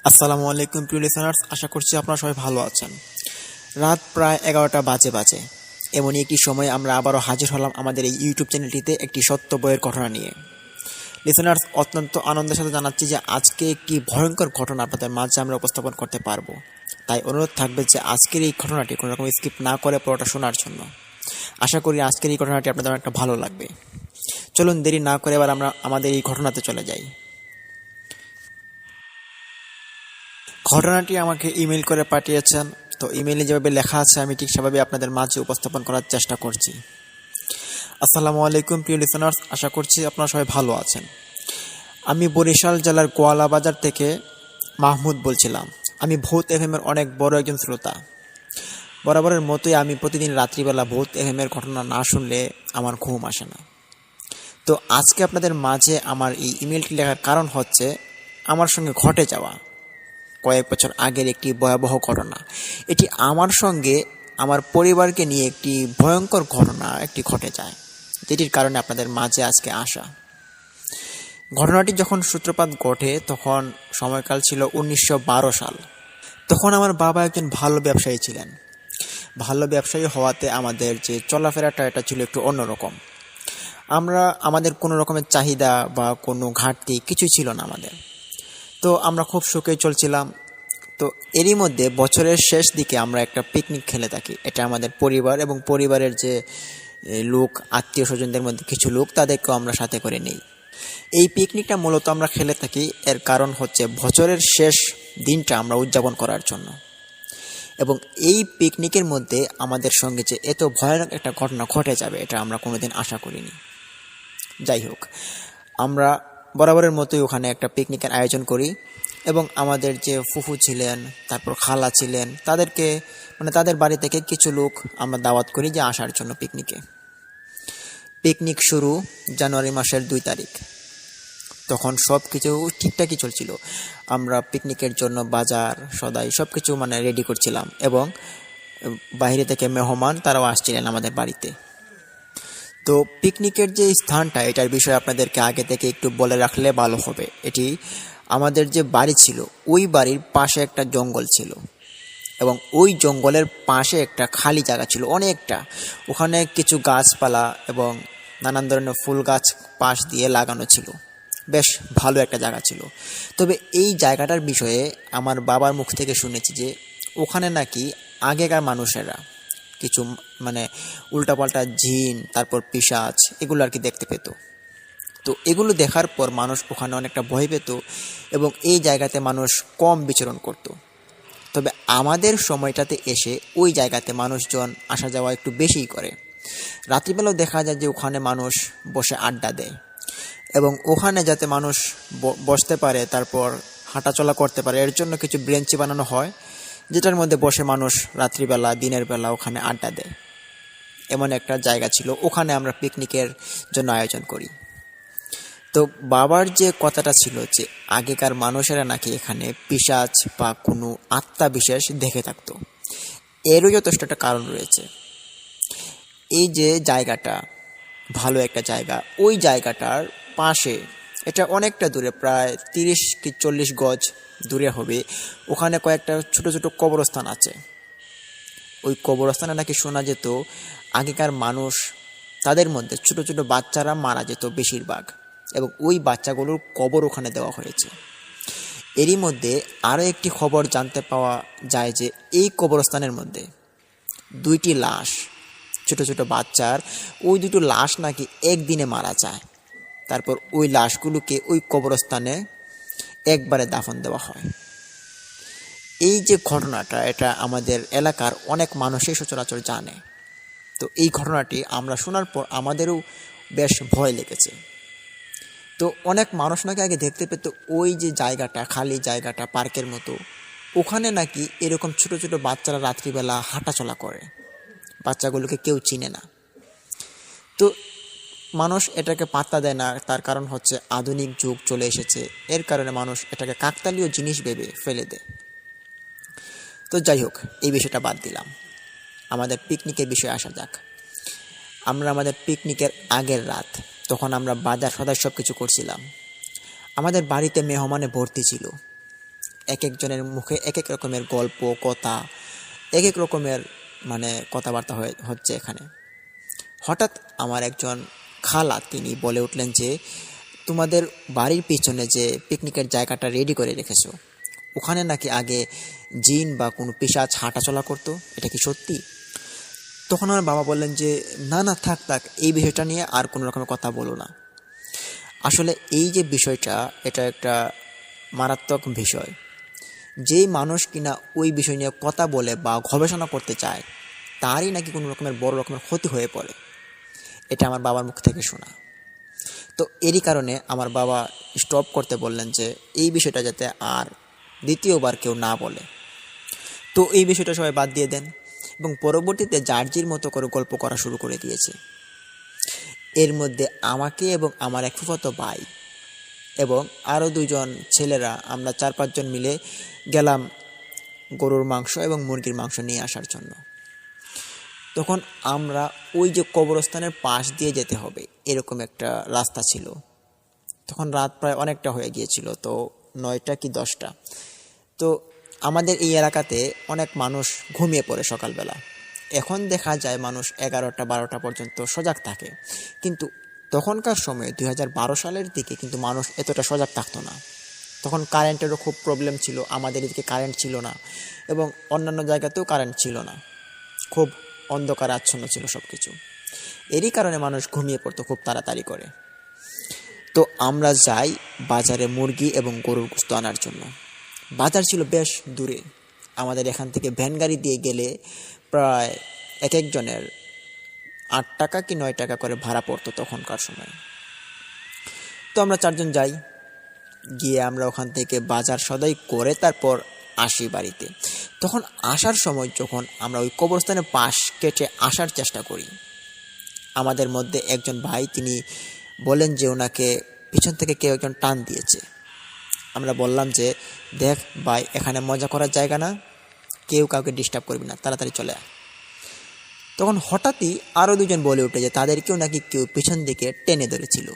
আসসালামু আলাইকুম প্রিয় লিসেনার্স, আশা করছি আপনারা সবাই ভালো আছেন। রাত প্রায় 11টা বাজে। এমনই একটি সময় আমরা আবারও হাজির হলাম আমাদের এই ইউটিউব চ্যানেলটিতে একটি সত্য বইয়ের ঘটনা নিয়ে। লিসেনার্স, অত্যন্ত আনন্দের সাথে জানাচ্ছি যে আজকে একটি ভয়ঙ্কর ঘটনা আপনাদের মাঝে আমরা উপস্থাপন করতে পারবো। তাই অনুরোধ থাকবে যে আজকের এই ঘটনাটি কোনো রকম স্কিপ না করে পুরোটা শোনার জন্য। আশা করি আজকের এই ঘটনাটি আপনাদের অনেকটা ভালো লাগবে। চলুন দেরি না করে এবার আমরা আমাদের এই ঘটনাতে চলে যাই। ঘটনাটি আমাকে ইমেল করে পাঠিয়েছেন। তো ইমেইলে যেভাবে লেখা আছে আমি ঠিক সেভাবে আপনাদের মাঝে উপস্থাপন করার চেষ্টা করছি। আসসালামু আলাইকুম প্রিয় লিসেনার্স, আশা করছি আপনারা সবাই ভালো আছেন। আমি বরিশাল জেলার গোয়ালা বাজার থেকে মাহমুদ বলছিলাম। আমি ভূত এফএমের অনেক বড় একজন শ্রোতা। বরাবরের মতোই আমি প্রতিদিন রাত্রিবেলা ভূত এফএমের ঘটনা না শুনলে আমার ঘুম আসে না। তো আজকে আপনাদের মাঝে আমার এই ইমেলটি লেখার কারণ হচ্ছে আমার সঙ্গে ঘটে যাওয়া কয়েক বছর আগের একটি ভয়াবহ ঘটনা। এটি আমার সঙ্গে আমার পরিবারকে নিয়ে একটি ভয়ঙ্কর ঘটনা ঘটে যায়, যেটির কারণে আপনাদের মাঝে আজকে আসা। ঘটনাটি যখন সূত্রপাত ঘটে তখন সময়কাল ছিল 1912 সাল। তখন আমার বাবা একজন ভালো ব্যবসায়ী ছিলেন। ভালো ব্যবসায়ী হওয়াতে আমাদের যে চলাফেরাটা এটা ছিল একটু অন্যরকম। আমাদের কোনো রকমের চাহিদা বা কোনো ঘাটতি কিছুই ছিল না আমাদের। তো আমরা খুব সুখে চলছিলাম। তো এরই মধ্যে বছরের শেষ দিকে আমরা একটা পিকনিক খেলে থাকি। এটা আমাদের পরিবার এবং পরিবারের যে লোক, আত্মীয় স্বজনদের মধ্যে কিছু লোক, তাদেরকেও আমরা সাথে করে নেই। এই পিকনিকটা মূলত আমরা খেলে থাকি, এর কারণ হচ্ছে বছরের শেষ দিনটা আমরা উদযাপন করার জন্য। এবং এই পিকনিকের মধ্যে আমাদের সঙ্গে যে এত ভয়ানক একটা ঘটনা ঘটে যাবে এটা আমরা কোনোদিন আশা করিনি। যাই হোক, আমরা বরাবরের মতোই ওখানে একটা পিকনিকের আয়োজন করি এবং আমাদের যে ফুফু ছিলেন, তারপর খালা ছিলেন, তাদেরকে তাদের বাড়ি থেকে কিছু লোক আমরা দাওয়াত করি যে আসার জন্য পিকনিকে। পিকনিক শুরু জানুয়ারি মাসের 2 তারিখ। তখন সব কিছু ঠিকঠাকই চলছিল। আমরা পিকনিকের জন্য বাজার সদাই সব কিছু রেডি করছিলাম এবং বাইরে থেকে মেহমান তারাও আসছিলেন আমাদের বাড়িতে। তো পিকনিকের যে স্থানটা, এটার বিষয়ে আপনাদেরকে আগে থেকে একটু বলে রাখলে ভালো হবে। এটি আমাদের যে বাড়ি ছিল ওই বাড়ির পাশে একটা জঙ্গল ছিল এবং ওই জঙ্গলের পাশে একটা খালি জায়গা ছিল অনেকটা। ওখানে কিছু গাছপালা এবং নানান ধরনের ফুল গাছ পাশ দিয়ে লাগানো ছিল। বেশ ভালো একটা জায়গা ছিল। তবে এই জায়গাটার বিষয়ে আমার বাবার মুখ থেকে শুনেছি যে ওখানে নাকি আগেকার মানুষেরা কিছু উল্টাপাল্টা জিন, তারপর পিশাচ, এগুলো আর কি দেখতে পেত। তো এগুলো দেখার পর মানুষ ওখানে অনেকটা ভয় পেত এবং এই জায়গাতে মানুষ কম বিচরণ করত। তবে আমাদের সময়টাতে এসে ওই জায়গাতে মানুষজন আসা যাওয়া একটু বেশিই করে। রাত্রিবেলাও দেখা যায় যে ওখানে মানুষ বসে আড্ডা দেয় এবং ওখানে যাতে মানুষ বসতে পারে, তারপর হাঁটাচলা করতে পারে, এর জন্য কিছু ব্রেঞ্চি বানানো হয়, যেটার মধ্যে বসে মানুষ রাত্রিবেলা দিনের বেলা ওখানে আড্ডা দেয়। এমন একটা জায়গা ছিল, ওখানে আমরা পিকনিকের জন্য আয়োজন করি। তো বাবার যে কথাটা ছিল যে আগেকার মানুষেরা নাকি এখানে পিশাচ বা কোনো আত্মা বিশেষ দেখে থাকতো, এরও যথেষ্ট একটা কারণ রয়েছে। এই যে জায়গাটা ভালো একটা জায়গা, ওই জায়গাটার পাশে, এটা অনেকটা দূরে, প্রায় 30 কি 40 গজ দূরে হবে, ওখানে কয়েকটা ছোট ছোট কবরস্থান আছে। ওই কবরস্থানে নাকি শোনা যেত আগেকার মানুষ, তাদের মধ্যে ছোট ছোট বাচ্চারা মারা যেত বেশিরভাগ, এবং ওই বাচ্চাগুলোর কবর ওখানে দেওয়া হয়েছে। এরই মধ্যে আরও একটি খবর জানতে পাওয়া যায় যে এই কবরস্থানের মধ্যে 2টি লাশ, ছোট ছোট বাচ্চার, ওই 2টো লাশ নাকি একদিনে মারা যায়। তারপর ওই লাশগুলোকে ওই কবরস্থানে একবারে দাফন দেওয়া হয়। এই যে ঘটনাটা, এটা আমাদের এলাকার অনেক মানুষই সচরাচর জানে। তো এই ঘটনাটি আমরা শোনার পর আমাদেরও বেশ ভয় লেগেছে। তো অনেক মানুষ নাকি আগে দেখতে পেত ওই যে জায়গাটা, খালি জায়গাটা, পার্কের মতো, ওখানে নাকি এরকম ছোট ছোট বাচ্চারা রাত্রিবেলা হাঁটাচলা করে। বাচ্চাগুলোকে কেউ চিনে না। তো মানুষ এটাকে পাত্তা দেয় না, তার কারণ হচ্ছে আধুনিক যুগ চলে এসেছে, এর কারণে মানুষ এটাকে কাকতালীয় জিনিস ভেবে ফেলে দেয়। তো যাই হোক, এই বিষয়টা বাদ দিলাম, আমাদের পিকনিকের বিষয়ে আসা যাক। আমরা আমাদের পিকনিকের আগের রাত, তখন আমরা বাজার সদাই সব কিছু করছিলাম। আমাদের বাড়িতে মেহমানে ভর্তি ছিল। এক একজনের মুখে এক এক রকমের গল্প কথা, এক এক রকমের কথাবার্তা হচ্ছে এখানে। হঠাৎ আমার একজন খালা তিনি বলে উঠলেন যে, তোমাদের বাড়ির পিছনে যে পিকনিকের জায়গাটা রেডি করে রেখেছো, ওখানে নাকি আগে জিন বা কোনো পিশাচ হাঁটাচলা করতো, এটা কি সত্যি? তখন আমার বাবা বললেন যে, না না, থাক থাক, এই বিষয়টা নিয়ে আর কোনো রকমের কথা বলো না। আসলে এই যে বিষয়টা, এটা একটা মারাত্মক বিষয়। যেই মানুষ কিনা ওই বিষয় নিয়ে কথা বলে বা গবেষণা করতে চায়, তারই নাকি কোনো রকমের বড় রকমের ক্ষতি হয়ে পড়ে। এটা আমার বাবার মুখ থেকে শোনা। তো এরই কারণে আমার বাবা স্টপ করতে বললেন যে এই বিষয়টা যাতে আর দ্বিতীয়বার কেউ না বলে। তো এই বিষয়টা সবাই বাদ দিয়ে দেন এবং পরবর্তীতে জার্জির মতো করে গল্প করা শুরু করে দিয়েছে। এর মধ্যে আমাকে এবং আমার এক ফুফাতো ভাই এবং আরও দুজন ছেলেরা, আমরা 4-5 জন মিলে গেলাম গরুর মাংস এবং মুরগির মাংস নিয়ে আসার জন্য। তখন আমরা ওই যে কবরস্থানের পাশ দিয়ে যেতে হবে এরকম একটা রাস্তা ছিল। তখন রাত প্রায় অনেকটা হয়ে গিয়েছিল, তো 9টা কি 10টা। তো আমাদের এই এলাকাতে অনেক মানুষ ঘুমিয়ে পড়ে সকালবেলা। এখন দেখা যায় মানুষ 11টা 12টা পর্যন্ত সজাগ থাকে, কিন্তু তখনকার সময়ে 2012 সালের দিকে কিন্তু মানুষ এতটা সজাগ থাকতো না। তখন কারেন্টেরও খুব প্রবলেম ছিল, আমাদের এদিকে কারেন্ট ছিল না এবং অন্যান্য জায়গাতেও কারেন্ট ছিল না, খুব অন্ধকার আচ্ছন্ন ছিল সব কিছু। এরই কারণে মানুষ ঘুমিয়ে পড়তো খুব তাড়াতাড়ি করে। তো আমরা যাই বাজারে মুরগি এবং গরুর গোশত আনার জন্য। বাজার ছিল বেশ দূরে, আমাদের এখান থেকে ভ্যান গাড়ি দিয়ে গেলে প্রায় এক একজনের 8 টাকা কি 9 টাকা করে ভাড়া পড়তো তখনকার সময়। তো আমরা 4 জন যাই, গিয়ে আমরা ওখান থেকে বাজার সদাই করে তারপর আসি বাড়িতে। তখন আসার সময় যখন আমরা ওই কবরস্থানের পাশ কেটে আসার চেষ্টা করি, আমাদের মধ্যে একজন ভাই তিনি বলেন যে ওনাকে পিছন থেকে কেউ একজন টান দিয়েছে। আমরা বললাম যে, দেখ ভাই, এখানে মজা করার জায়গা না, কেউ কাউকে ডিস্টার্ব করবি না, তাড়াতাড়ি চলে আয়। তখন হঠাৎই আরও দুজন বলে উঠে যে তাদেরকেও নাকি কেউ পিছন দিকে টেনে ধরেছিল।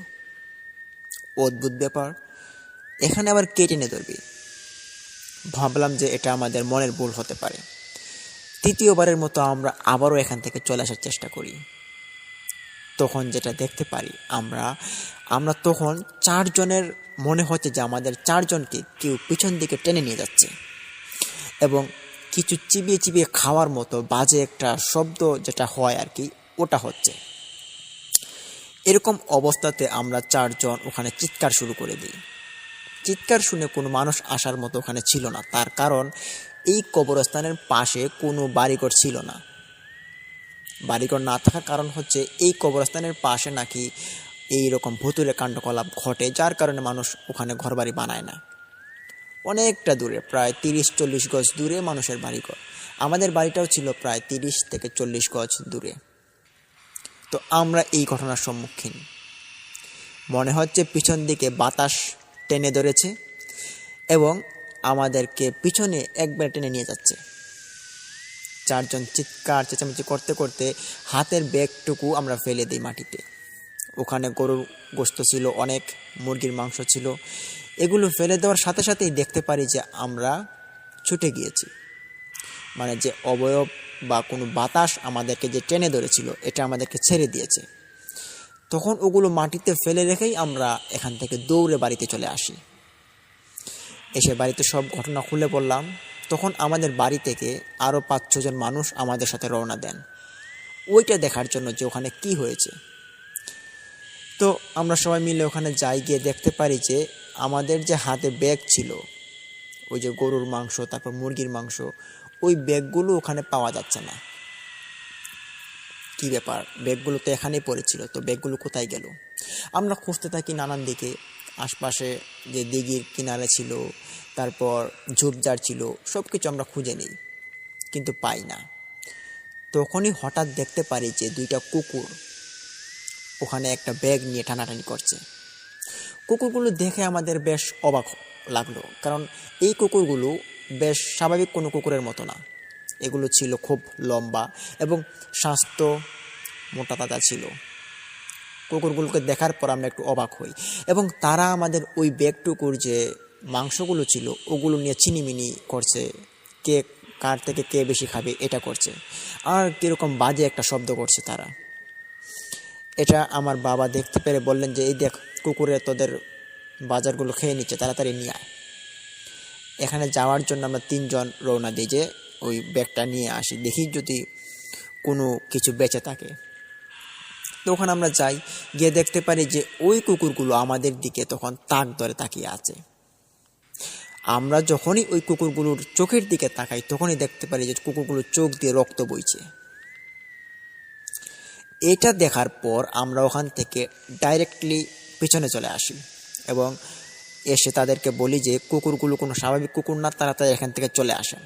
অদ্ভুত ব্যাপার, এখানে আবার কে টেনে ধরবে? ভাবলাম যে এটা আমাদের মনের ভুল হতে পারে। তৃতীয়বারের মতো আমরা আবারও এখান থেকে চলে আসার চেষ্টা করি। তখন যেটা দেখতে পারি, আমরা তখন 4 জনের মনে হচ্ছে যে আমাদের 4 জনকে কেউ পিছন দিকে টেনে নিয়ে যাচ্ছে এবং কিছু চিবিয়ে চিবিয়ে খাওয়ার মতো বাজে একটা শব্দ যেটা হয় আর কি, ওটা হচ্ছে। এরকম অবস্থাতে আমরা 4 জন ওখানে চিৎকার শুরু করে দিই। চিৎকার শুনে কোনো মানুষ আসার মতো ওখানে ছিল না, তার কারণ এই কবরস্থানের পাশে কোনো বাড়িঘর ছিল না। বাড়িঘর না থাকার কারণ হচ্ছে এই কবরস্থানের পাশে নাকি এইরকম ভুতুড়ে কাণ্ডকলাপ ঘটে, যার কারণে মানুষ ওখানে ঘরবাড়ি বানায় না। অনেকটা দূরে, প্রায় 30-40 গজ দূরে মানুষের বাড়িঘর। আমাদের বাড়িটাও ছিল প্রায় 30 থেকে 40 গজ দূরে। তো আমরা এই ঘটনার সম্মুখীন। মনে হচ্ছে পিছন দিকে বাতাস টেনে ধরেছে এবং আমাদেরকে পিছনে একবার টেনে নিয়ে যাচ্ছে। 4 জন চিৎকার চেঁচামেচি করতে করতে হাতের ব্যাগটুকু আমরা ফেলে দিই মাটিতে। ওখানে গরুর গোশত ছিল, অনেক মুরগির মাংস ছিল। এগুলো ফেলে দেওয়ার সাথে সাথেই দেখতে পারি যে আমরা ছুটে গিয়েছি। যে অবয়ব বা কোনো বাতাস আমাদেরকে যে টেনে ধরেছিল, এটা আমাদেরকে ছেড়ে দিয়েছে। তখন ওগুলো মাটিতে ফেলে রেখেই আমরা এখান থেকে দৌড়ে বাড়িতে চলে আসি। এসে বাড়িতে সব ঘটনা খুলে বললাম। তখন আমাদের বাড়ি থেকে আরও 5-6 জন মানুষ আমাদের সাথে রওনা দেন ওইটা দেখার জন্য যে ওখানে কি হয়েছে। তো আমরা সবাই মিলে ওখানে যাই, গিয়ে দেখতে পারি যে আমাদের যে হাতে ব্যাগ ছিল, ওই যে গরুর মাংস তারপর মুরগির মাংস, ওই ব্যাগগুলো ওখানে পাওয়া যাচ্ছে না। কি ব্যাপার, ব্যাগগুলো তো এখানেই পড়েছিল, তো ব্যাগগুলো কোথায় গেল? আমরা খুঁজতে থাকি নানান দিকে, আশপাশে যে দিঘির কিনারে ছিল, তারপর ঝোপঝাড় ছিল, সব কিছু আমরা খুঁজে নিই, কিন্তু পাই না। তখনই হঠাৎ দেখতে পারি যে 2টা কুকুর ওখানে একটা ব্যাগ নিয়ে টানাটানি করছে। কুকুরগুলো দেখে আমাদের বেশ অবাক লাগলো, কারণ এই কুকুরগুলো বেশ স্বাভাবিক কোনো কুকুরের মতো না। এগুলো ছিল খুব লম্বা এবং স্বাস্থ্য মোটা তাজা ছিল। কুকুরগুলোকে দেখার পর আমরা একটু অবাক হই এবং তারা আমাদের ওই ব্যাগটুকুর যে মাংসগুলো ছিল ওগুলো নিয়ে চিনিমিনি করছে, কে কার থেকে কে বেশি খাবে এটা করছে, আর কীরকম বাজে একটা শব্দ করছে তারা। এটা আমার বাবা দেখতে পেরে বললেন যে এই দেখ, কুকুরে তোদের বাজারগুলো খেয়ে নিচ্ছে, তাড়াতাড়ি নিয়ে আয়। এখানে যাওয়ার জন্য আমরা 3 জন রওনা দিই যে ওই ব্যাগটা নিয়ে আসি, দেখি যদি কোনো কিছু বেঁচে থাকে। তো ওখানে আমরা যাই, গিয়ে দেখতে পারি যে ওই কুকুরগুলো আমাদের দিকে তখন তাক ধরে তাকিয়ে আছে। আমরা যখনই ওই কুকুরগুলোর চোখের দিকে তাকাই তখনই দেখতে পারি যে কুকুরগুলোর চোখ দিয়ে রক্ত বইছে। এটা দেখার পর আমরা ওখান থেকে ডাইরেক্টলি পিছনে চলে আসি এবং এসে তাদেরকে বলি যে কুকুরগুলো কোনো স্বাভাবিক কুকুর না, তাড়াতাড়ি এখান থেকে চলে আসেন।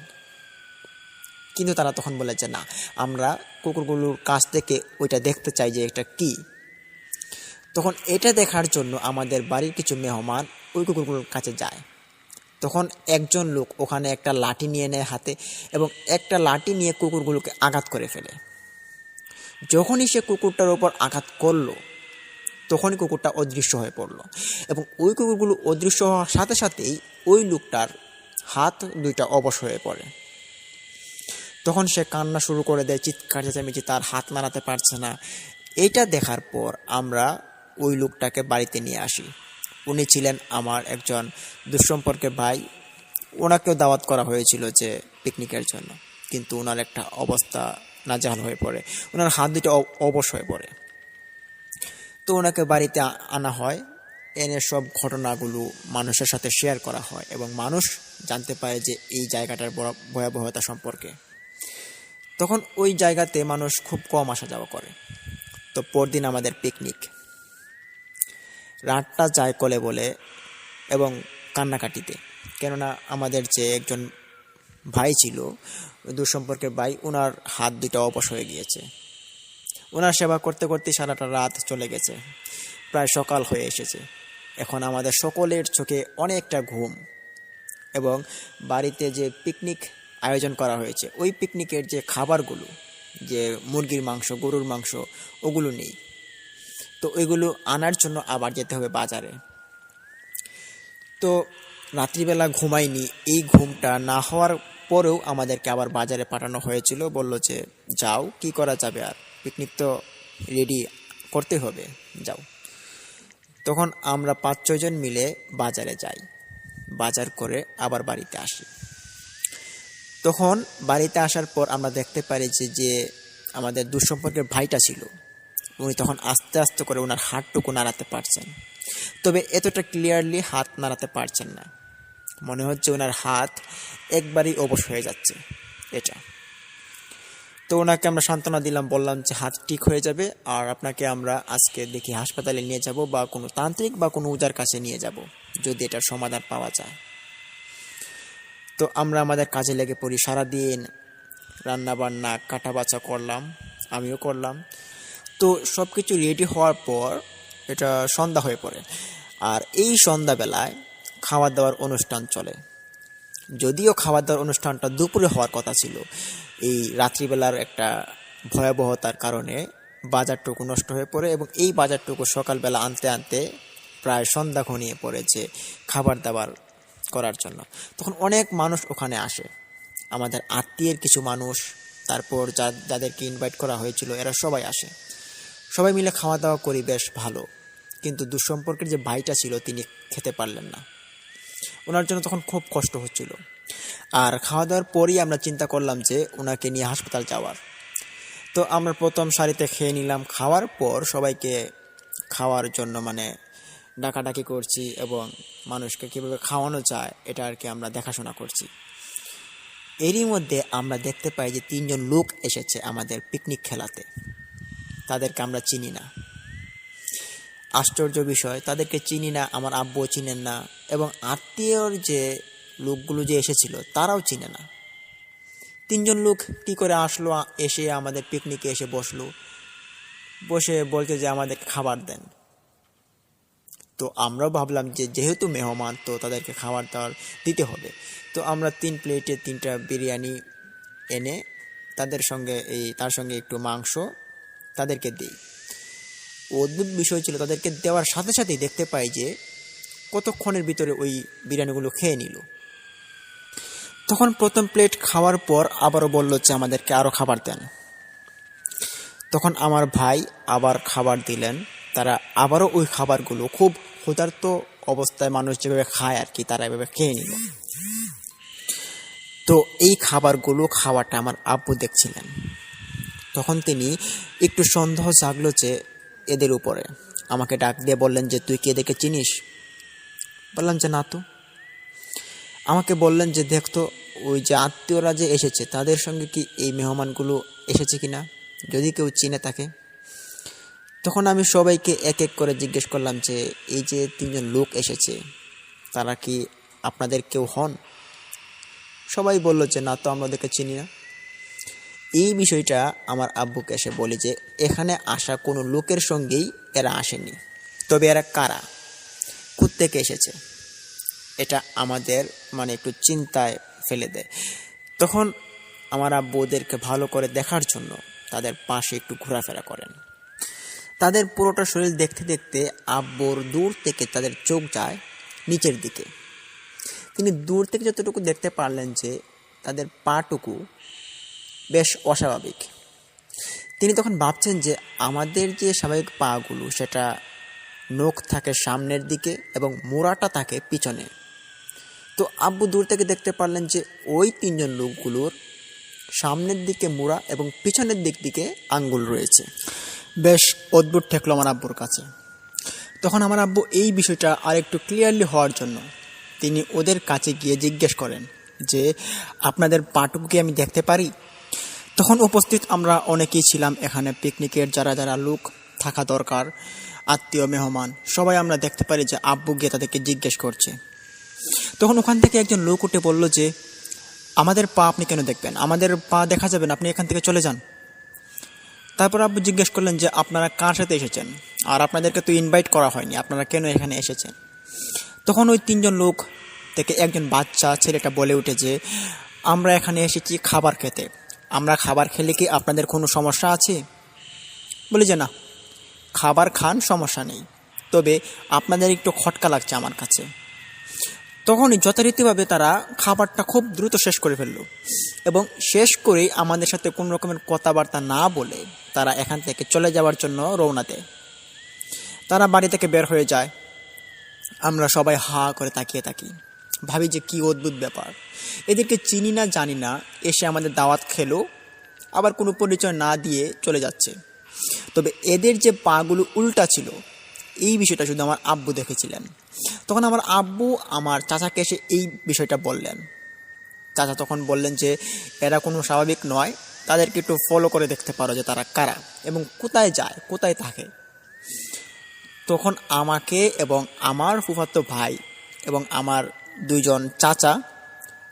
কিন্তু তারা তখন বলে যে না, আমরা কুকুরগুলোর কাছ থেকে ওইটা দেখতে চাই যে এটা কি। তখন এটা দেখার জন্য আমাদের বাড়ির কিছু মেহমান ওই কুকুরগুলোর কাছে যায়। তখন একজন লোক ওখানে একটা লাঠি নিয়ে নেয় হাতে এবং একটা লাঠি নিয়ে কুকুরগুলোকে আঘাত করে ফেলে। যখনই সে কুকুরটার ওপর আঘাত করলো তখনই কুকুরটা অদৃশ্য হয়ে পড়লো এবং ওই কুকুরগুলো অদৃশ্য হওয়ার সাথে সাথেই ওই লোকটার হাত 2টা অবশ হয়ে পড়ে। তখন সে কান্না শুরু করে দেয়, চিৎকার চেঁচামেচি, তার হাত নাড়াতে পারছে না। এটা দেখার পর আমরা ওই লোকটাকে বাড়িতে নিয়ে আসি। উনি ছিলেন আমার একজন দুঃসম্পর্কের ভাই, ওনাকেও দাওয়াত করা হয়েছিল যে পিকনিকের জন্য, কিন্তু ওনার একটা অবস্থা নাজেহাল হয়ে পড়ে, ওনার হাত 2টা অবশ হয়ে পড়ে। তো ওনাকে বাড়িতে আনা হয়, এনে সব ঘটনাগুলো মানুষের সাথে শেয়ার করা হয় এবং মানুষ জানতে পারে যে এই জায়গাটার ভয়াবহতা সম্পর্কে। তখন ওই জায়গাতে মানুষ খুব কম আসা যাওয়া করে। তো পরদিন আমাদের পিকনিক, রাতটা যায় কলে বলে এবং কান্নাকাটিতে, কেননা আমাদের যে একজন ভাই ছিল, দুঃসম্পর্কের ভাই, ওনার হাত 2টা অবশ হয়ে গিয়েছে। ওনার সেবা করতে করতে সারাটা রাত চলে গেছে, প্রায় সকাল হয়ে এসেছে। এখন আমাদের সকলের চোখে অনেকটা ঘুম এবং বাড়িতে যে পিকনিক আয়োজন করা হয়েছে ওই পিকনিকের যে খাবারগুলো, যে মুরগির মাংস, গরুর মাংস, ওগুলো নেই। তো ওইগুলো আনার জন্য আবার যেতে হবে বাজারে। তো রাত্রিবেলা ঘুমাইনি, এই ঘুমটা না হওয়ার পরেও আমাদেরকে আবার বাজারে পাঠানো হয়েছিল। বলল যে যাও, কি করা যাবে, আর পিকনিক তো রেডি করতে হবে, যাও। তখন আমরা 5-6 জন মিলে বাজারে যাই, বাজার করে আবার বাড়িতে আসি। তখন বাড়িতে আসার পর আমরা দেখতে পারি যে আমাদের দুঃসম্পর্কের ভাইটা ছিল, উনি তখন আস্তে আস্তে করে ওনার হাতটুকু নাড়াতে পারছেন, তবে এতটা ক্লিয়ারলি হাত নাড়াতে পারছেন না, মনে হচ্ছে ওনার হাত একবারই অবশ হয়ে যাচ্ছে এটা। তো ওনাকে আমরা সান্ত্বনা দিলাম, বললাম যে হাত ঠিক হয়ে যাবে, আর আপনাকে আমরা আজকে দেখি হাসপাতালে নিয়ে যাব বা কোনো তান্ত্রিক বা কোনো ওঝার কাছে নিয়ে যাব যদি এটার সমাধান পাওয়া যায়। তো আমরা আমাদের কাজে লেগে পড়ি, সারাদিন রান্না বান্না কাটা বাছা করলাম, আমিও করলাম। তো সব কিছু রেডি হওয়ার পর এটা সন্ধ্যা হয়ে পড়ে, আর এই সন্ধ্যাবেলায় খাওয়া দাওয়ার অনুষ্ঠান চলে। যদিও খাওয়া দাওয়ার অনুষ্ঠানটা দুপুরে হওয়ার কথা ছিল, এই রাত্রিবেলার একটা ভয়াবহতার কারণে বাজারটুকু নষ্ট হয়ে পড়ে এবং এই বাজারটুকু সকালবেলা আনতে আনতে প্রায় সন্ধ্যা ঘনিয়ে পড়েছে খাবার দাবার করার জন্য। তখন অনেক মানুষ ওখানে আসে, আমাদের আত্মীয়ের কিছু মানুষ, তারপর যাদেরকে ইনভাইট করা হয়েছিল এরা সবাই আসে। সবাই মিলে খাওয়া দাওয়া করি, বেশ ভালো। কিন্তু দুঃসম্পর্কের যে ভাইটা ছিল তিনি খেতে পারলেন না, ওনার জন্য তখন খুব কষ্ট হচ্ছিল। আর খাওয়া দাওয়ার পরই আমরা চিন্তা করলাম যে ওনাকে নিয়ে হাসপাতাল যাওয়ার। তো আমরা প্রথম সারিতে খেয়ে নিলাম, খাওয়ার পর সবাইকে খাওয়ার জন্য ডাকাডাকি করছি এবং মানুষকে কীভাবে খাওয়ানো যায় এটা আর কি আমরা দেখাশোনা করছি। এরই মধ্যে আমরা দেখতে পাই যে 3 জন লোক এসেছে আমাদের পিকনিক খেলাতে, তাদেরকে আমরা চিনি না। আশ্চর্য বিষয়, তাদেরকে চিনি না, আমার আব্বুও চিনেন না এবং আত্মীয়র যে লোকগুলো যে এসেছিল তারাও চিনে না। 3 জন লোক কি করে আসলো, এসে আমাদের পিকনিকে এসে বসলো, বসে বলছে যে আমাদেরকে খাবার দেন। তো আমরাও ভাবলাম যে যেহেতু মেহমান তো তাদেরকে খাবার দাবার দিতে হবে। তো আমরা 3 প্লেটে 3টা বিরিয়ানি এনে তার সঙ্গে একটু মাংস তাদেরকে দিই। অদ্ভুত বিষয় ছিল, তাদেরকে দেওয়ার সাথে সাথেই দেখতে পাই যে কতক্ষণের ভিতরে ওই বিরিয়ানিগুলো খেয়ে নিল। তখন প্রথম প্লেট খাওয়ার পর আবারও বলল যে আমাদেরকে আরও খাবার দেন। তখন আমার ভাই আবার খাবার দিলেন। তারা আবারও ওই খাবারগুলো খুব ক্ষুধার্ত অবস্থায় মানুষ যেভাবে খায় আর কি, তারা এভাবে খেয়ে নিল। তো এই খাবারগুলো খাওয়াটা আমার আব্বু দেখছিলেন। তখন তিনি একটু সন্দেহ জাগলো যে এদের উপরে। আমাকে ডাক দিয়ে বললেন যে তুই কি এদেরকে চিনিস? বললাম যে না তো। আমাকে বললেন যে দেখতো ওই যে আত্মীয়রা যে এসেছে তাদের সঙ্গে কি এই মেহমানগুলো এসেছে কিনা, যদি কেউ চিনে থাকে। তখন আমি সবাইকে এক এক করে জিজ্ঞেস করলাম যে এই যে 3জন লোক এসেছে তারা কি আপনাদের কেউ হন? সবাই বলল যে না তো, আমরা ওদেরকে চিনি না। এই বিষয়টা আমার আব্বুকে এসে বলি যে এখানে আসা কোনো লোকের সঙ্গেই এরা আসেনি, তবে এরা কারা, কোত্থেকে এসেছে, এটা আমাদের একটু চিন্তায় ফেলে দেয়। তখন আমার আব্বু ওদেরকে ভালো করে দেখার জন্য তাদের পাশে একটু ঘোরাফেরা করেন। তাদের পুরোটা শরীর দেখতে দেখতে আব্বুর দূর থেকে তাদের চোখ যায় নিচের দিকে। তিনি দূর থেকে যতটুকু দেখতে পারলেন যে তাদের পাটুকু বেশ অস্বাভাবিক। তিনি তখন ভাবছেন যে আমাদের যে স্বাভাবিক পাগুলো সেটা নখ থাকে সামনের দিকে এবং মোড়াটা থাকে পিছনে। তো আব্বু দূর থেকে দেখতে পারলেন যে ওই 3জন লোকগুলোর সামনের দিকে মোড়া এবং পিছনের দিক দিকে আঙ্গুল রয়েছে। বেশ অদ্ভুত ঠেকলো আমার আব্বুর কাছে। তখন আমার আব্বু এই বিষয়টা আরেকটু ক্লিয়ারলি হওয়ার জন্য তিনি ওদের কাছে গিয়ে জিজ্ঞেস করেন যে আপনাদের পাটুকু কি আমি দেখতে পারি? তখন উপস্থিত আমরা অনেকেই ছিলাম এখানে, পিকনিকের যারা যারা লোক থাকা দরকার, আত্মীয় মেহমান, সবাই আমরা দেখতে পারি যে আব্বু গিয়ে তাদেরকে জিজ্ঞেস করছে। তখন ওখান থেকে একজন লোক উঠে বলল যে আমাদের পা আপনি কেন দেখবেন, আমাদের পা দেখা যাবে না, আপনি এখান থেকে চলে যান। তারপর আব্বু জিজ্ঞেস করলেন যে আপনারা কার সাথে এসেছেন, আর আপনাদেরকে তো ইনভাইট করা হয়নি, আপনারা কেন এখানে এসেছেন? তখন ওই 3জন লোক থেকে একজন বাচ্চা ছেলেটা বলে উঠে যে আমরা এখানে এসেছি খাবার খেতে, আমরা খাবার খেলে কি আপনাদের কোনো সমস্যা আছে? বলি যে না, খাবার খান, সমস্যা নেই, তবে আপনাদের একটু খটকা লাগছে আমার কাছে। তখনই যথারীতিভাবে তারা খাবারটা খুব দ্রুত শেষ করে ফেললো এবং শেষ করেই আমাদের সাথে কোনো রকমের কথাবার্তা না বলে তারা এখান থেকে চলে যাওয়ার জন্য রওনা দেয়। তারা বাড়ি থেকে বের হয়ে যায়। আমরা সবাই হা করে তাকিয়ে থাকি, ভাবি যে কি অদ্ভুত ব্যাপার, এদেরকে চিনি না জানি না, এসে আমাদের দাওয়াত খেলো, আবার কোনো পরিচয় না দিয়ে চলে যাচ্ছে। তবে এদের যে পাগুলো উল্টা ছিল এই বিষয়টা শুধু আমার আব্বু দেখেছিলেন। তখন আমার আব্বু আমার চাচাকে এসে এই বিষয়টা বললেন। চাচা তখন বললেন যে এরা কোনো স্বাভাবিক নয়, তাদেরকে একটু ফলো করে দেখতে পারো যে তারা কারা এবং কোথায় যায়, কোথায় থাকে। তখন আমাকে এবং আমার ফুফাতো ভাই এবং আমার 2জন চাচা,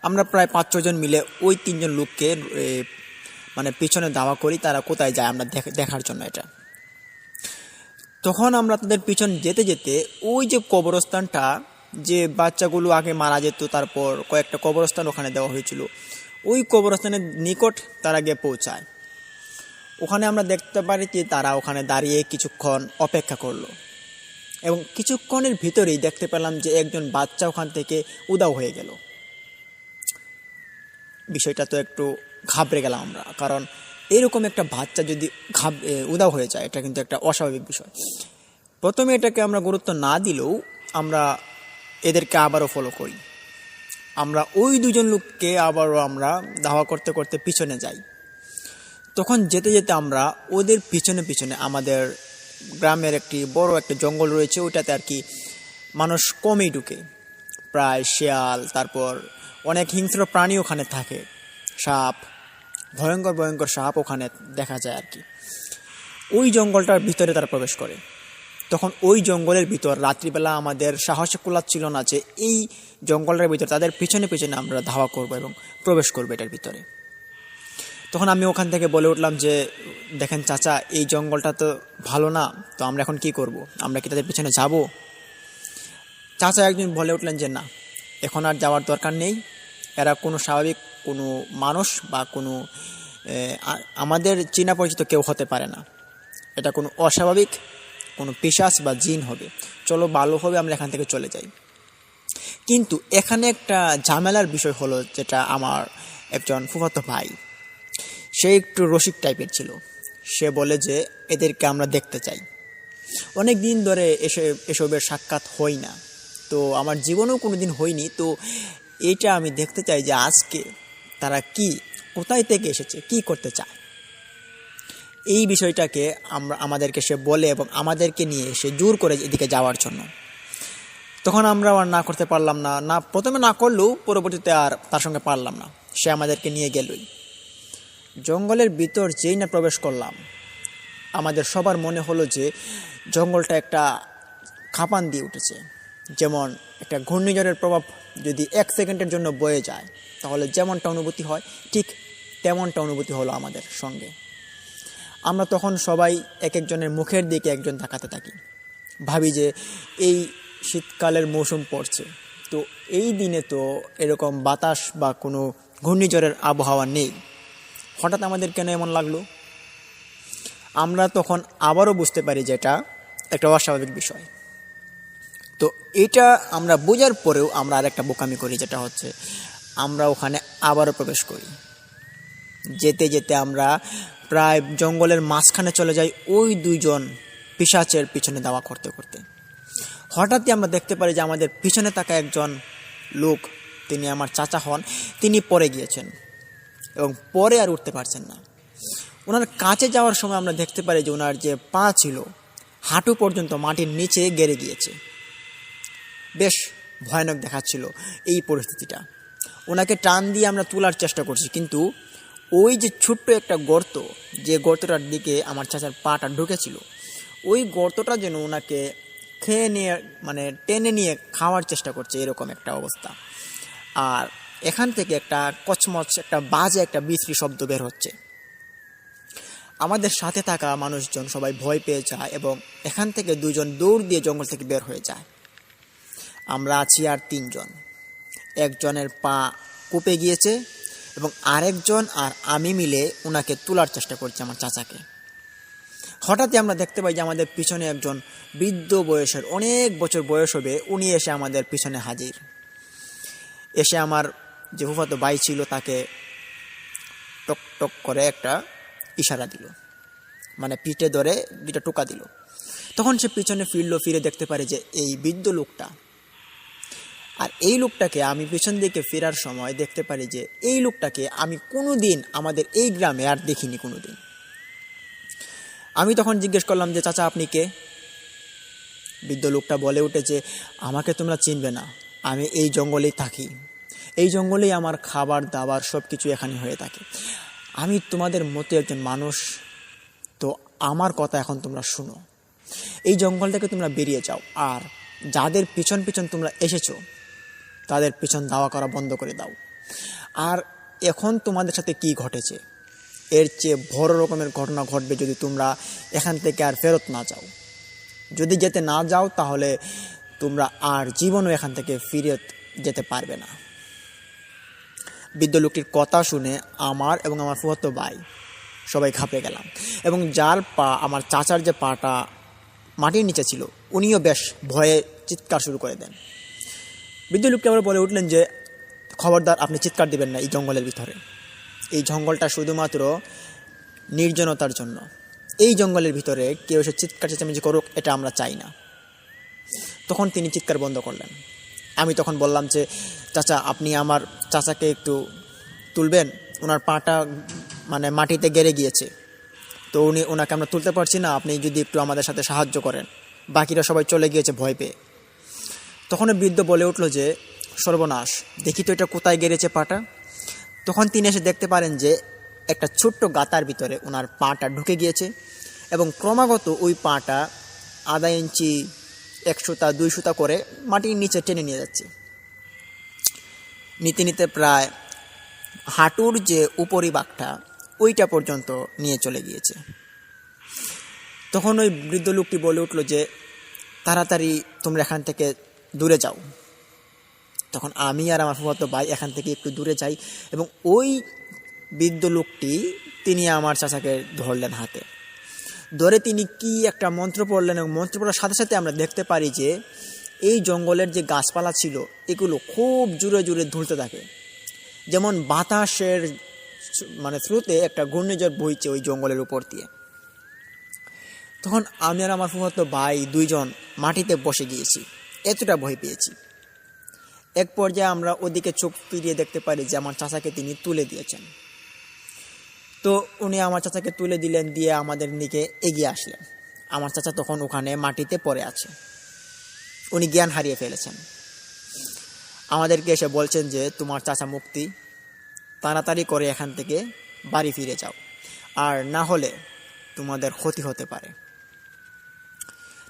আমরা প্রায় 5-6 জন মিলে ওই 3জন লোককে পিছনে ধাওয়া করি, তারা কোথায় যায় আমরা দেখার জন্য। এটা তখন আমরা তাদের পিছন যেতে যেতে ওই যে কবরস্থানটা, যে বাচ্চাগুলো আগে মারা যেত, তারপর কয়েকটা কবরস্থান ওখানে দেওয়া হয়েছিল, ওই কবরস্থানের নিকট তারা গিয়ে পৌঁছায়। ওখানে আমরা দেখতে পারি যে তারা ওখানে দাঁড়িয়ে কিছুক্ষণ অপেক্ষা করলো এবং কিছুক্ষণের ভিতরেই দেখতে পেলাম যে একজন বাচ্চা ওখান থেকে উধাও হয়ে গেল। বিষয়টা তো একটু ঘাবড়ে গেলাম আমরা, কারণ এরকম একটা বাচ্চা যদি উধাও হয়ে যায় এটা কিন্তু একটা অস্বাভাবিক বিষয়। প্রথমে এটাকে আমরা গুরুত্ব না দিলেও আমরা এদেরকে আবারও ফলো করি। আমরা ওই 2জন লোককে আবারও আমরা ধাওয়া করতে করতে পিছনে যাই। তখন যেতে যেতে আমরা ওদের পিছনে পিছনে, আমাদের গ্রামের একটি বড় একটা জঙ্গল রয়েছে, ওইটাতে আর কি মানুষ কমই ঢুকে, প্রায় শেয়াল, তারপর অনেক হিংস্র প্রাণী ওখানে থাকে, সাপ, ভয়ঙ্কর ভয়ঙ্কর সাপ ওখানে দেখা যায় আর কি। ওই জঙ্গলটার ভিতরে তারা প্রবেশ করে। তখন ওই জঙ্গলের ভিতর রাত্রিবেলা আমাদের সাহসে কুলাচ্ছিল না যে এই জঙ্গলটার ভিতরে তাদের পিছনে পিছনে আমরা ধাওয়া করব এবং প্রবেশ করবো এটার ভিতরে। তখন আমি ওখান থেকে বলে উঠলাম যে দেখেন চাচা, এই জঙ্গলটা তো ভালো না, তো আমরা এখন কি করব, আমরা কি তাদের পিছনে যাব? চাচা একজন বলে উঠলেন যে না, এখন আর যাওয়ার দরকার নেই, এরা কোনো স্বাভাবিক কোনো মানুষ বা কোনো আমাদের চেনা পরিচিত কেউ হতে পারে না, এটা কোনো অস্বাভাবিক কোনো পিশাচ বা জিন হবে, চলো ভালো হবে আমরা এখান থেকে চলে যাই। কিন্তু এখানে একটা ঝামেলার বিষয় হলো, যেটা আমার একজন ফুফাতো ভাই, সে একটু রসিক টাইপের ছিল। সে বলে যে এদেরকে আমরা দেখতে চাই। অনেক দিন ধরে এসবের সাক্ষাৎ হই না, তো আমার জীবনেও কোনো দিন হয়নি। তো এইটা আমি দেখতে চাই যে আজকে তারা কি, কোথায় থেকে এসেছে, কি করতে চায়। এই বিষয়টাকে আমাদেরকে সে বলে এবং আমাদেরকে নিয়ে সে জোর করে এদিকে যাওয়ার জন্য। তখন আমরা আর না করতে পারলাম না, প্রথমে না করলেও পরবর্তীতে আর তার সঙ্গে পারলাম না, সে আমাদেরকে নিয়ে গেলই। জঙ্গলের ভিতর যেই না প্রবেশ করলাম, আমাদের সবার মনে হলো যে জঙ্গলটা একটা কাঁপান দিয়ে উঠেছে। যেমন একটা ঘূর্ণিঝড়ের প্রভাব যদি 1 সেকেন্ডের জন্য বয়ে যায়, তাহলে যেমনটা অনুভূতি হয়, ঠিক তেমনটা অনুভূতি হলো আমাদের সঙ্গে। আমরা তখন সবাই এক একজনের মুখের দিকে একজন তাকাতে থাকি, ভাবি যে এই শীতকালের মৌসুম পড়ছে, তো এই দিনে তো এরকম বাতাস বা কোনো ঘূর্ণিঝড়ের আবহাওয়া নেই, হঠাৎ আমাদের কেন এমন লাগলো। আমরা তখন আবারও বুঝতে পারি যে এটা একটা অস্বাভাবিক বিষয়। তো এটা আমরা বোঝার পরেও আমরা আরেকটা বোকামি করি, যেটা হচ্ছে আমরা ওখানে আবারও প্রবেশ করি। যেতে যেতে আমরা প্রায় জঙ্গলের মাঝখানে চলে যাই, ওই দুইজন পিশাচের পিছনে দাওয়া করতে করতে। হঠাৎই আমরা দেখতে পারি যে আমাদের পিছনে থাকা একজন লোক, তিনি আমার চাচা হন, তিনি পড়ে গিয়েছেন এবং পরে আর উঠতে পারছেন না। ওনার কাছে যাওয়ার সময় আমরা দেখতে পারি যে ওনার যে পা ছিল, হাঁটু পর্যন্ত মাটির নিচে গেড়ে গিয়েছে। বেশ ভয়ানক দেখাচ্ছিল এই পরিস্থিতিটা। ওনাকে টান দিয়ে আমরা তোলার চেষ্টা করছি, কিন্তু ওই যে ছোট্ট একটা গর্ত, যে গর্তটার দিকে আমার চাচার পাটা ঢুকেছিল, ওই গর্তটা যেন ওনাকে খেয়ে নিয়ে, মানে টেনে নিয়ে খাওয়ার চেষ্টা করছে, এরকম একটা অবস্থা। আর এখান থেকে একটা কচমচ, একটা বাজে একটা বিশ্রী শব্দ বের হচ্ছে। আমাদের সাথে থাকা মানুষজন সবাই ভয় পেয়ে যায় এবং এখান থেকে দুজন দৌড় দিয়ে জঙ্গল থেকে বের হয়ে যায়। আমরা আছি আর 3 জন। একজনের পা কুপে গিয়েছে এবং আরেকজন আর আমি মিলে ওনাকে তোলার চেষ্টা করছি, আমার চাচাকে। হঠাৎই আমরা দেখতে পাই যে আমাদের পিছনে একজন বৃদ্ধ বয়সের, অনেক বছর বয়স হবে, উনি এসে আমাদের পিছনে হাজির। এসে আমার যে ফুফাতো ভাই ছিল তাকে টক টক করে একটা ইশারা দিল, মানে পিঠে ধরে 2টা টোকা দিল। তখন সে পিছনে ফিরল, ফিরে দেখতে পারে যে এই বৃদ্ধ লোকটা। আর এই লোকটাকে আমি পিছন দিকে ফেরার সময় দেখতে পারি যে এই লোকটাকে আমি কোনোদিন আমাদের এই গ্রামে আর দেখিনি কোনোদিন। আমি তখন জিজ্ঞেস করলাম যে চাচা আপনি কে? বৃদ্ধ লোকটা বলে উঠেছে, আমাকে তোমরা চিনবে না, আমি এই জঙ্গলেই থাকি, এই জঙ্গলেই আমার খাবার দাবার সব কিছু এখানে হয়ে থাকে, আমি তোমাদের মতো একজন মানুষ, তো আমার কথা এখন তোমরা শুনো। এই জঙ্গল থেকে তোমরা বেরিয়ে যাও, আর যাদের পিছন পিছন তোমরা এসেছো তাদের পিছন ধাওয়া করা বন্ধ করে দাও। আর এখন তোমাদের সাথে কি ঘটেছে, এর চেয়ে বড় রকমের ঘটনা ঘটবে যদি তোমরা এখান থেকে আর ফেরত না যাও। যদি যেতে না যাও তাহলে তোমরা আর জীবনও এখান থেকে ফিরে যেতে পারবে না। বৃদ্ধ লোকটির কথা শুনে আমার এবং আমার ফুফাতো ভাই সবাই ঘাবড়ে গেলাম, এবং যার পা, আমার চাচার যে পাটা মাটির নিচে ছিল, উনিও বেশ ভয়ে চিৎকার শুরু করে দেন। বৃদ্ধ লোকটি আবার বলে উঠলেন যে খবরদার, আপনি চিৎকার দিবেন না এই জঙ্গলের ভিতরে। এই জঙ্গলটা শুধুমাত্র নির্জনতার জন্য। এই জঙ্গলের ভিতরে কেউ এসে চিৎকার চেঁচামেচি করুক, এটা আমরা চাই না। তখন তিনি চিৎকার বন্ধ করলেন। আমি তখন বললাম যে চাচা, আপনি আমার চাচাকে একটু তুলবেন, ওনার পাটা মানে মাটিতে গেড়ে গিয়েছে, তো ওনাকে আমরা তুলতে পারছি না, আপনি যদি একটু আমাদের সাথে সাহায্য করেন। বাকিরা সবাই চলে গিয়েছে ভয় পেয়ে। তখন বৃদ্ধ বলে উঠল যে সর্বনাশ, দেখি তো এটা কোথায় গেড়েছে পাটা। তখন তিনি এসে দেখতে পারেন যে একটা ছোট্ট গাতার ভিতরে ওনার পাটা ঢুকে গিয়েছে এবং ক্রমাগত ওই পাটা আধা ইঞ্চি, 1 সুতা 2 সুতা করে মাটির নিচে টেনে নিয়ে যাচ্ছে। নিতে নিতে প্রায় হাঁটুর যে উপরিভাগটা, ওইটা পর্যন্ত নিয়ে চলে গিয়েছে। তখন ওই বৃদ্ধ লোকটি বলে উঠল যে তাড়াতাড়ি তোমরা এখান থেকে দূরে যাও। তখন আমি আর আমার ফুফাতো ভাই এখান থেকে একটু দূরে যাই এবং ওই বৃদ্ধ লোকটি, তিনি আমার চাচাকে ধরলেন হাতে ধরে, তিনি কি একটা মন্ত্র পড়লেন এবং মন্ত্র পড়ার সাথে সাথে আমরা দেখতে পারি যে এই জঙ্গলের যে গাছপালা ছিল এগুলো খুব জোরে জোরে দুলতে থাকে, যেমন বাতাসের থ্রুতে একটা ঘূর্ণিঝড় বইছে ওই জঙ্গলের উপর দিয়ে। তখন আমি আর আমার ফুফাতো ভাই দুইজন মাটিতে বসে গিয়েছি, এতটা ভয় পেয়েছি। এক পর্যায়ে আমরা ওদিকে চোখ ফিরিয়ে দেখতে পারি যে আমার চাচাকে তিনি তুলে দিয়েছেন। তো উনি আমার চাচাকে তুলে দিলেন, দিয়ে আমাদের দিকে এগিয়ে আসলেন। আমার চাচা তখন ওখানে মাটিতে পড়ে আছে, উনি জ্ঞান হারিয়ে ফেলেছেন। আমাদেরকে এসে বলছেন যে তোমার চাচা মুক্তি, তাড়াতাড়ি করে এখান থেকে বাড়ি ফিরে যাও, আর না হলে তোমাদের ক্ষতি হতে পারে।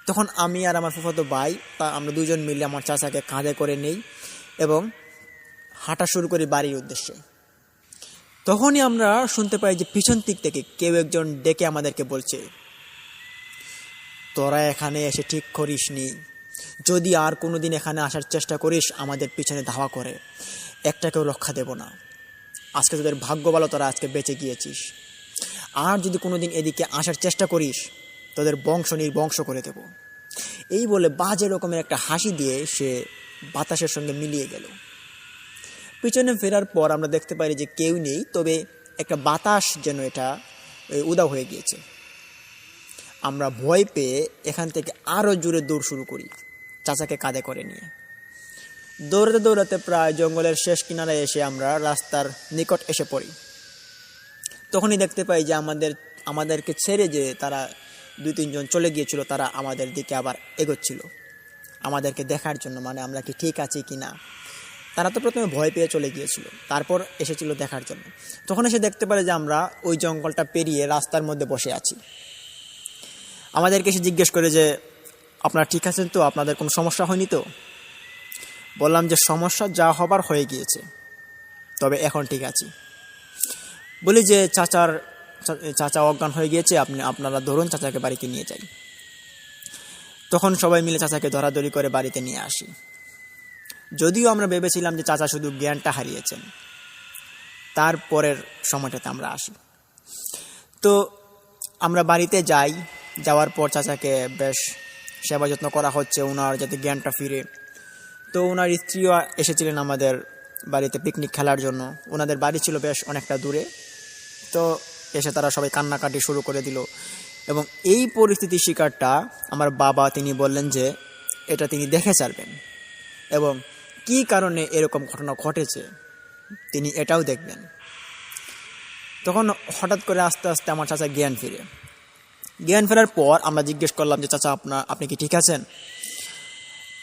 তখন আমি আর আমার ফুফাতো ভাই আমরা দুজন মিলে আমার চাচাকে কাঁধে করে নেই এবং হাঁটা শুরু করি বাড়ির উদ্দেশ্যে। তখনই আমরা শুনতে পাই যে পিছন দিক থেকে কেউ একজন ডেকে আমাদেরকে বলছে, তোরা এখানে এসে ঠিক করিসনি, যদি আর কোনোদিন এখানে আসার চেষ্টা করিস আমাদের পিছনে ধাওয়া করে, একটাকেও রক্ষা দেব না। আজকে তোদের ভাগ্য ভালো, তোরা আজকে বেঁচে গিয়েছিস। আর যদি কোনোদিন এদিকে আসার চেষ্টা করিস তোদের বংশ নির্বংশ করে দেব। এই বলে বাজে রকমের একটা হাসি দিয়ে সে বাতাসের সঙ্গে মিলিয়ে গেল। পিছনে ফেরার পর আমরা দেখতে পাই যে কেউ নেই, তবে একটা বাতাস যেন এটা উধাও হয়ে গিয়েছে। আমরা ভয় পেয়ে এখান থেকে আরও জোরে দৌড় শুরু করি, চাচাকে কাঁধে করে নিয়ে। দৌড়াতে দৌড়াতে প্রায় জঙ্গলের শেষ কিনারায় এসে আমরা রাস্তার নিকট এসে পড়ি। তখনই দেখতে পাই যে আমাদেরকে ছেড়ে যে তারা 2-3 জন চলে গিয়েছিল, তারা আমাদের দিকে আবার এগোচ্ছিল আমাদেরকে দেখার জন্য, আমরা কি ঠিক আছি কি না। তারা তো প্রথমে ভয় পেয়ে চলে গিয়েছিল, তারপর এসেছিল দেখার জন্য। তখন এসে দেখতে পারে যে আমরা ওই জঙ্গলটা পেরিয়ে রাস্তার মধ্যে বসে আছি। আমাদেরকে এসে জিজ্ঞেস করে যে আপনারা ঠিক আছেন তো, আপনাদের কোনো সমস্যা হয়নি তো? বললাম যে সমস্যা যা হবার হয়ে গিয়েছে, তবে এখন ঠিক আছি। বলি যে চাচা অজ্ঞান হয়ে গিয়েছে, আপনারা ধরুন চাচাকে বাড়িতে নিয়ে যাই। তখন সবাই মিলে চাচাকে ধরাধরি করে বাড়িতে নিয়ে আসি। যদিও আমরা ভেবেছিলাম যে চাচা শুধু জ্ঞানটা হারিয়েছেন। তারপরের সময়টাতে আমরা আসি। তো আমরা বাড়িতে যাই, যাওয়ার পর চাচাকে বেশ সেবা যত্ন করা হচ্ছে ওনার যাতে জ্ঞানটা ফিরে। তো ওনার স্ত্রীও এসেছিলেন আমাদের বাড়িতে পিকনিক খেলার জন্য। ওনাদের বাড়ি ছিল বেশ অনেকটা দূরে। তো এসে তারা সবাই কান্নাকাটি শুরু করে দিল। এবং এই পরিস্থিতির শিকারটা আমার বাবা, তিনি বললেন যে এটা তিনি দেখে ছাড়বেন এবং কি কারণে এরকম ঘটনা ঘটেছে তিনি এটাও দেখবেন। তখন হঠাৎ করে আস্তে আস্তে আমার চাচা জ্ঞান ফেরার পর আমরা জিজ্ঞেস করলাম যে চাচা আপনি কি ঠিক আছেন?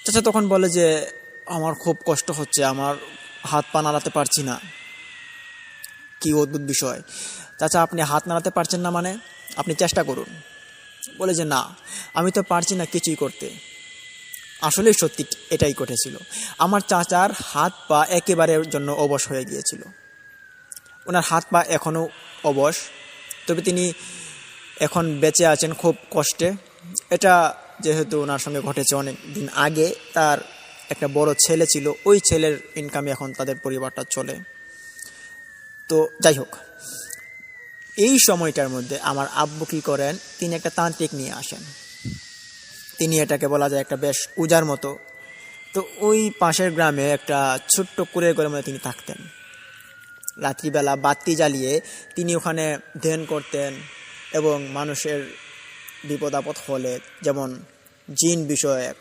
চাচা তখন বলে যে আমার খুব কষ্ট হচ্ছে, আমার হাত পা নাড়াতে পারছি না। কি অদ্ভুত বিষয়, চাচা আপনি হাত নাড়াতে পারছেন না? আপনি চেষ্টা করুন। বলে যে না, আমি তো পারছি না কিছুই করতে। আসলেই সত্যি এটাই ঘটেছিল। আমার চাচার হাত পা একেবারের জন্য অবশ হয়ে গিয়েছিল। ওনার হাত পা এখনও অবশ, তবে তিনি এখন বেঁচে আছেন খুব কষ্টে। এটা যেহেতু ওনার সঙ্গে ঘটেছে অনেক দিন আগে, তার একটা বড় ছেলে ছিল, ওই ছেলের ইনকামে এখন তাদের পরিবারটা চলে। তো যাই হোক, এই সময়টার মধ্যে আমার আব্বু কী করেন, তিনি একটা তান্ত্রিক নিয়ে আসেন। তিনি এটাকে বলা যায় একটা বেশ পূজার মতো। তো ওই পাশের গ্রামে একটা ছোট্ট কুঁড়ের ঘরের মধ্যে তিনি থাকতেন। রাত্রিবেলা বাতি জ্বালিয়ে তিনি ওখানে ধ্যান করতেন এবং মানুষের বিপদ আপদ হলে, যেমন জিন বিষয়ক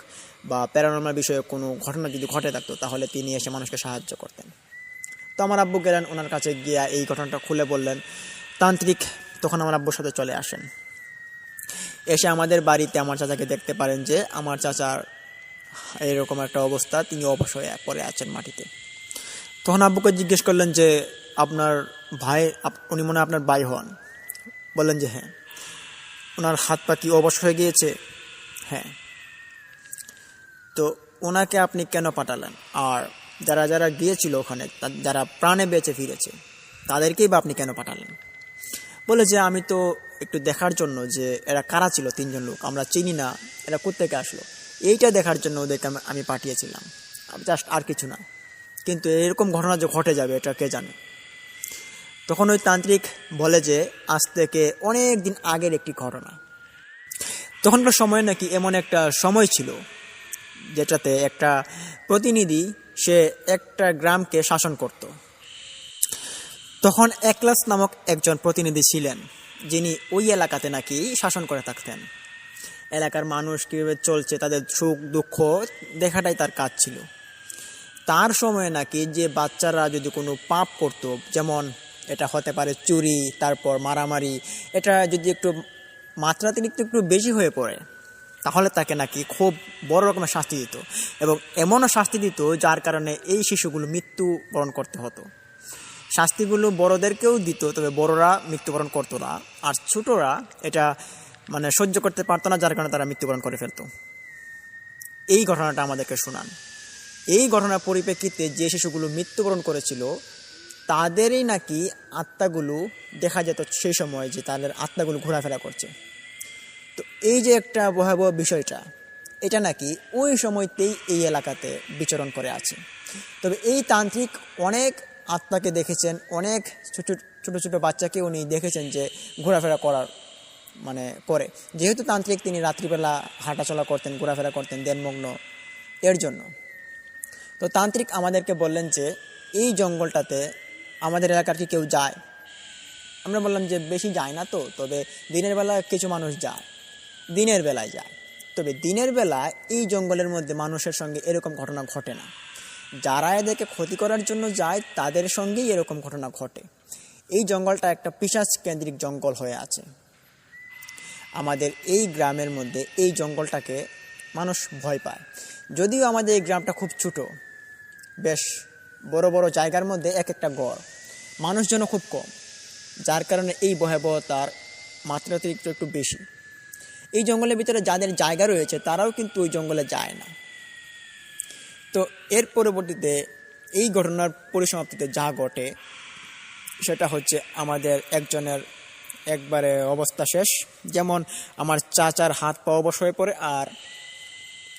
বা প্যারানর্মাল বিষয়ক কোনো ঘটনা যদি ঘটে থাকতো, তাহলে তিনি এসে মানুষকে সাহায্য করতেন। তো আমার আব্বু গেলেন, ওনার কাছে গিয়া এই ঘটনাটা খুলে বললেন। তান্ত্রিক তখন আমার আব্বুর সাথে চলে আসেন। এসে আমাদের বাড়িতে আমার চাচাকে দেখতে পারেন যে আমার চাচার এরকম একটা অবস্থা, তিনি অবশ হয়ে পড়ে আছেন মাটিতে। তখন আব্বুকে জিজ্ঞেস করলেন যে আপনার ভাই, উনি মনে হয় আপনার ভাই হন? বললেন যে হ্যাঁ। ওনার হাত পা কি অবশ হয়ে গিয়েছে? হ্যাঁ। তো ওনাকে আপনি কেন পাঠালেন? আর যারা যারা গিয়েছিল ওখানে, যারা প্রাণে বেঁচে ফিরেছে, তাদেরকেই বা আপনি কেন পাঠালেন? বলে যে আমি তো একটু দেখার জন্য যে এরা কারা ছিল, 3 জন লোক, আমরা চিনি না, এরা কোত্থেকে আসলো, এইটা দেখার জন্য ওদেরকে আমি পাঠিয়েছিলাম, জাস্ট আর কিছু না। কিন্তু এরকম ঘটনা যে ঘটে যাবে এটা কে জানে। তখন ওই তান্ত্রিক বলে যে আজ থেকে অনেক দিন আগের একটি ঘটনা। তখনকার সময় নাকি এমন একটা সময় ছিল যেটাতে একটা প্রতিনিধি সে একটা গ্রামকে শাসন করত। তখন একলাস নামক একজন প্রতিনিধি ছিলেন, যিনি ওই এলাকাতে নাকি শাসন করে থাকতেন। এলাকার মানুষ কীভাবে চলছে, তাদের সুখ দুঃখ দেখাটাই তার কাজ ছিল। তার সময়ে নাকি যে বাচ্চারা যদি কোনো পাপ করত, যেমন এটা হতে পারে চুরি, তারপর মারামারি, এটা যদি একটু মাত্রাতিরিক্ত একটু বেশি হয়ে পড়ে, তাহলে তাকে নাকি খুব বড় রকমের শাস্তি দিত, এবং এমনও শাস্তি দিত যার কারণে এই শিশুগুলো মৃত্যুবরণ করতে হতো। শাস্তিগুলো বড়দেরকেও দিত, তবে বড়রা মৃত্যুবরণ করতো না, আর ছোটরা এটা সহ্য করতে পারতো না, যার কারণে তারা মৃত্যুবরণ করে ফেলতো। এই ঘটনাটা আমাদেরকে শোনান। এই ঘটনার পরিপ্রেক্ষিতে যে শিশুগুলো মৃত্যুবরণ করেছিল তাদেরই নাকি আত্মাগুলো দেখা যেত সেই সময়, যে তাদের আত্মাগুলো ঘোরাফেরা করছে। তো এই যে একটা ভয়াবহ বিষয়টা, এটা নাকি ওই সময়তেই এই এলাকাতে বিচরণ করে আছে। তবে এই তান্ত্রিক অনেক আত্মাকে দেখেছেন, অনেক ছোট ছোট ছোট বাচ্চাকে উনি দেখেছেন যে ঘোরাফেরা করার করে। যেহেতু তান্ত্রিক, তিনি রাত্রিবেলা হাঁটাচলা করতেন, ঘোরাফেরা করতেন ধ্যানমগ্ন, এর জন্য। তো তান্ত্রিক আমাদেরকে বললেন যে এই জঙ্গলটাতে আমাদের এলাকার কি কেউ যায়? আমরা বললাম যে বেশি যায় না তো, তবে দিনের বেলা কিছু মানুষ যায়, দিনের বেলায় যায়। তবে দিনের বেলায় এই জঙ্গলের মধ্যে মানুষের সঙ্গে এরকম ঘটনা ঘটে না। যারা এদেরকে ক্ষতি করার জন্য যায় তাদের সঙ্গেই এরকম ঘটনা ঘটে। এই জঙ্গলটা একটা পিশাচ কেন্দ্রিক জঙ্গল হয়ে আছে। আমাদের এই গ্রামের মধ্যে এই জঙ্গলটাকে মানুষ ভয় পায়। যদিও আমাদের এই গ্রামটা খুব ছোট, বেশ বড় বড় জায়গার মধ্যে এক একটা গড়, মানুষজন খুব কম, যার কারণে এই ভয়াবহতার মাত্রাতিরিক্ত একটু বেশি। এই জঙ্গলের ভিতরে যাদের জায়গা রয়েছে তারাও কিন্তু ওই জঙ্গলে যায় না। তো এর পরবর্তীতে এই ঘটনার পরিসমাপ্তিতে যা ঘটে সেটা হচ্ছে আমাদের একজনের একবারে অবস্থা শেষ। যেমন আমার চাচার হাত পা অবশ হয়ে পড়ে, আর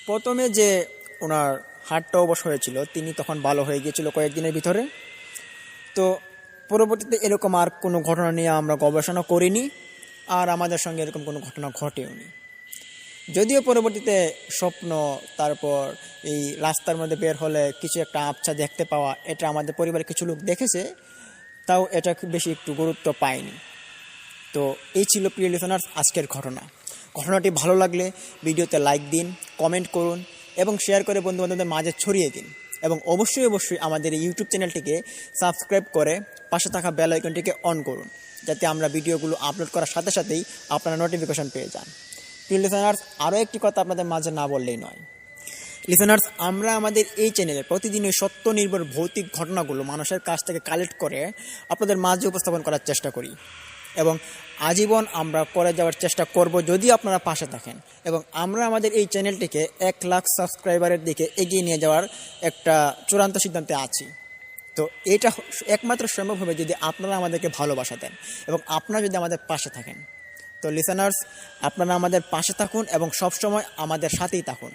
প্রথমে যে ওনার হাতটা অবশ হয়েছিল তিনি তখন ভালো হয়ে গিয়েছিল কয়েকদিনের ভিতরে। তো পরবর্তীতে এরকম আর কোনো ঘটনা নিয়ে আমরা গবেষণা করিনি, আর আমাদের সঙ্গে এরকম কোনো ঘটনা ঘটেওনি। যদিও পরবর্তীতে স্বপ্ন, তারপর এই রাস্তার মধ্যে বের হলে কিছু একটা আবছা দেখতে পাওয়া, এটা আমাদের পরিবারের কিছু লোক দেখেছে, তাও এটা বেশি একটু গুরুত্ব পায়নি। তো এই ছিল প্রিয় লিসনার্স আজকের ঘটনা। ঘটনাটি ভালো লাগলে ভিডিওতে লাইক দিন, কমেন্ট করুন এবং শেয়ার করে বন্ধুবান্ধবদের মাঝে ছড়িয়ে দিন, এবং অবশ্যই আমাদের এই ইউটিউব চ্যানেলটিকে সাবস্ক্রাইব করে পাশে থাকা বেল আইকনটিকে অন করুন, যাতে আমরা ভিডিওগুলো আপলোড করার সাথে সাথেই আপনারা নোটিফিকেশন পেয়ে যান। প্রিয় লিসনার্স, আরও একটি কথা আপনাদের মাঝে না বললেই নয়। লিসনার্স, আমরা আমাদের এই চ্যানেলে প্রতিদিনই সত্য নির্ভর ভৌতিক ঘটনাগুলো মানুষের কাছ থেকে কালেক্ট করে আপনাদের মাঝে উপস্থাপন করার চেষ্টা করি, এবং আজীবন আমরা করে যাওয়ার চেষ্টা করব যদি আপনারা পাশে থাকেন। এবং আমরা আমাদের এই চ্যানেলটিকে 1 লাখ সাবস্ক্রাইবারের দিকে এগিয়ে নিয়ে যাওয়ার একটা চূড়ান্ত সিদ্ধান্তে আছি। তো এটা একমাত্র সম্ভব হবে যদি আপনারা আমাদেরকে ভালোবাসা দেন এবং আপনারা যদি আমাদের পাশে থাকেন। তো লিসনার্স, আপনারা আমাদের পাশে থাকুন এবং সবসময় আমাদের সাথেই থাকুন।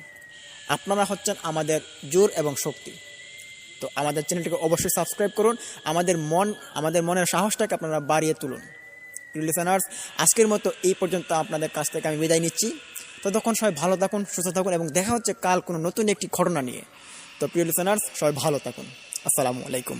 আপনারা হচ্ছেন আমাদের জোর এবং শক্তি। তো আমাদের চ্যানেলটিকে অবশ্যই সাবস্ক্রাইব করুন, আমাদের মনের সাহসটাকে আপনারা বাড়িয়ে তুলুন। প্রিয় লিসনার্স, আজকের মতো এই পর্যন্ত আপনাদের কাছ থেকে আমি বিদায় নিচ্ছি। ততক্ষণ সবাই ভালো থাকুন, সুস্থ থাকুন, এবং দেখা হচ্ছে কাল কোনো নতুন একটি ঘটনা নিয়ে। তো প্রিয় লিসনার্স, সবাই ভালো থাকুন। আসসালামু আলাইকুম।